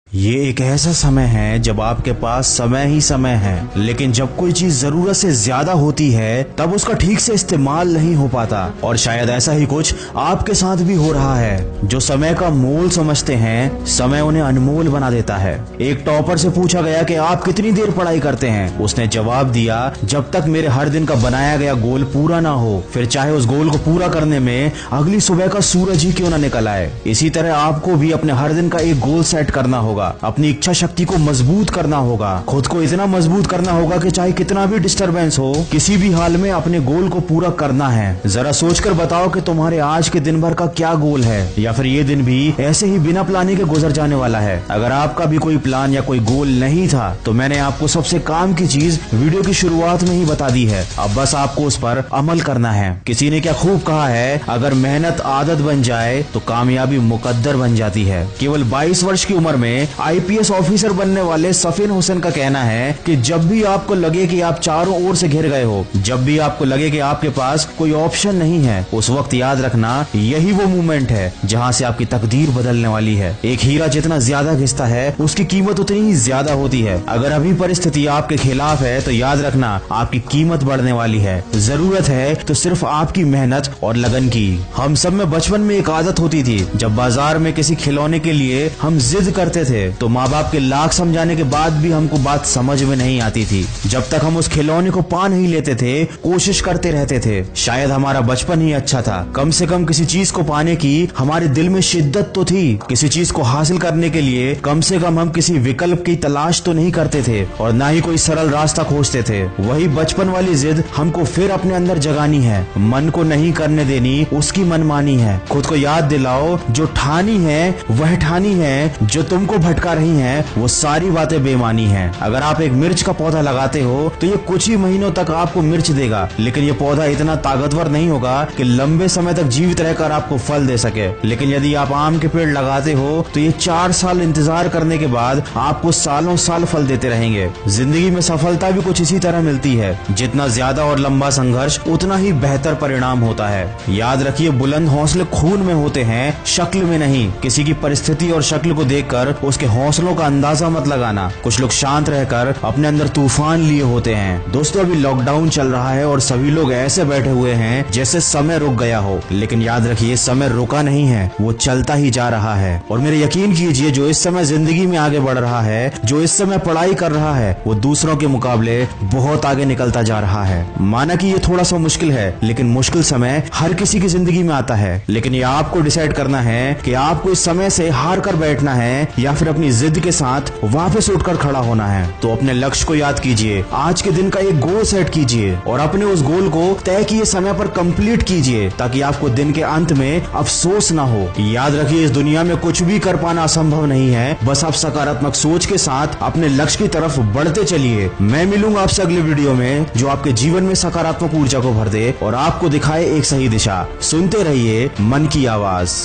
ये एक ऐसा समय है जब आपके पास समय ही समय है, लेकिन जब कोई चीज जरूरत से ज्यादा होती है तब उसका ठीक से इस्तेमाल नहीं हो पाता। और शायद ऐसा ही कुछ आपके साथ भी हो रहा है। जो समय का मोल समझते हैं, समय उन्हें अनमोल बना देता है। एक टॉपर से पूछा गया कि आप कितनी देर पढ़ाई करते हैं। उसने जवाब दिया, जब तक मेरे हर दिन का बनाया गया गोल पूरा ना हो, फिर चाहे उस गोल को पूरा करने में अगली सुबह का सूरज ही क्यों ना निकल आए। इसी तरह आपको भी अपने हर दिन का एक गोल सेट करना होगा, अपनी इच्छा शक्ति को मजबूत करना होगा, खुद को इतना मजबूत करना होगा कि चाहे कितना भी डिस्टरबेंस हो, किसी भी हाल में अपने गोल को पूरा करना है। जरा सोचकर बताओ कि तुम्हारे आज के दिन भर का क्या गोल है, या फिर ये दिन भी ऐसे ही बिना प्लानिंग के गुजर जाने वाला है। अगर आपका भी कोई प्लान या कोई गोल नहीं था तो मैंने आपको सबसे काम की चीज वीडियो की शुरुआत में ही बता दी है। अब बस आपको उस पर अमल करना है। किसी ने क्या खूब कहा है, अगर मेहनत आदत बन जाए तो कामयाबी मुकद्दर बन जाती है। केवल 22 वर्ष की उम्र में आईपीएस ऑफिसर बनने वाले सफीन हुसैन का कहना है कि जब भी आपको लगे कि आप चारों ओर से घिर गए हो, जब भी आपको लगे कि आपके पास कोई ऑप्शन नहीं है, उस वक्त याद रखना यही वो मोमेंट है जहां से आपकी तकदीर बदलने वाली है। एक हीरा जितना ज्यादा घिसता है उसकी कीमत उतनी ही ज्यादा होती है। अगर अभी परिस्थिति आपके खिलाफ है तो याद रखना आपकी कीमत बढ़ने वाली है। जरूरत है तो सिर्फ आपकी मेहनत और लगन की। हम सब में बचपन में एक आदत होती थी, जब बाजार में किसी खिलौने के लिए हम जिद करते थे तो माँ बाप के लाख समझाने के बाद भी हमको बात समझ में नहीं आती थी। जब तक हम उस खिलौने को पा नहीं लेते थे, कोशिश करते रहते थे। शायद हमारा बचपन ही अच्छा था। कम से कम किसी चीज को पाने की हमारे दिल में शिद्दत तो थी। किसी चीज को हासिल करने के लिए कम से कम हम किसी विकल्प की तलाश तो नहीं करते थे, और ना ही कोई सरल रास्ता खोजते थे। वही बचपन वाली जिद हमको फिर अपने अंदर जगानी है। मन को नहीं करने देनी उसकी मनमानी है। खुद को याद दिलाओ, जो ठानी है वह ठानी है, जो तुमको भटका रही हैं वो सारी बातें बेमानी हैं। अगर आप एक मिर्च का पौधा लगाते हो तो ये कुछ ही महीनों तक आपको मिर्च देगा, लेकिन ये पौधा इतना ताकतवर नहीं होगा कि लंबे समय तक जीवित रहकर आपको फल दे सके। लेकिन यदि आप आम के पेड़ लगाते हो तो ये 4 साल इंतजार करने के बाद आपको सालों साल फल देते रहेंगे। जिंदगी में सफलता भी कुछ इसी तरह मिलती है। जितना ज्यादा और लंबा संघर्ष उतना ही बेहतर परिणाम होता है। याद रखिए, बुलंद हौसले खून में होते हैं, शक्ल में नहीं। किसी की परिस्थिति और शक्ल को देखकर उसके हौसलों का अंदाजा मत लगाना। कुछ लोग शांत रहकर अपने अंदर तूफान लिए होते हैं। दोस्तों, अभी लॉकडाउन चल रहा है और सभी लोग ऐसे बैठे हुए हैं जैसे समय रुक गया हो, लेकिन याद रखिए समय रुका नहीं है, वो चलता ही जा रहा है। और मेरे यकीन कीजिए, जो इस समय जिंदगी में आगे बढ़ रहा है, जो इस समय पढ़ाई कर रहा है, वो दूसरों के मुकाबले बहुत आगे निकलता जा रहा है। माना कि ये थोड़ा सा मुश्किल है, लेकिन मुश्किल समय हर किसी की जिंदगी में आता है। लेकिन ये आपको डिसाइड करना है कि आपको इस समय से हार कर बैठना है या फिर अपनी जिद के साथ वापस उठकर खड़ा होना है। तो अपने लक्ष्य को याद कीजिए, आज के दिन का एक गोल सेट कीजिए और अपने उस गोल को तय किए समय पर कंप्लीट कीजिए, ताकि आपको दिन के अंत में अफसोस ना हो। याद रखिए, इस दुनिया में कुछ भी कर पाना असंभव नहीं है। बस आप सकारात्मक सोच के साथ अपने लक्ष्य की तरफ बढ़ते चलिए। मैं मिलूंगा आपसे अगले वीडियो में, जो आपके जीवन में सकारात्मक ऊर्जा को भर दे और आपको दिखाए एक सही दिशा। सुनते रहिए मन की आवाज।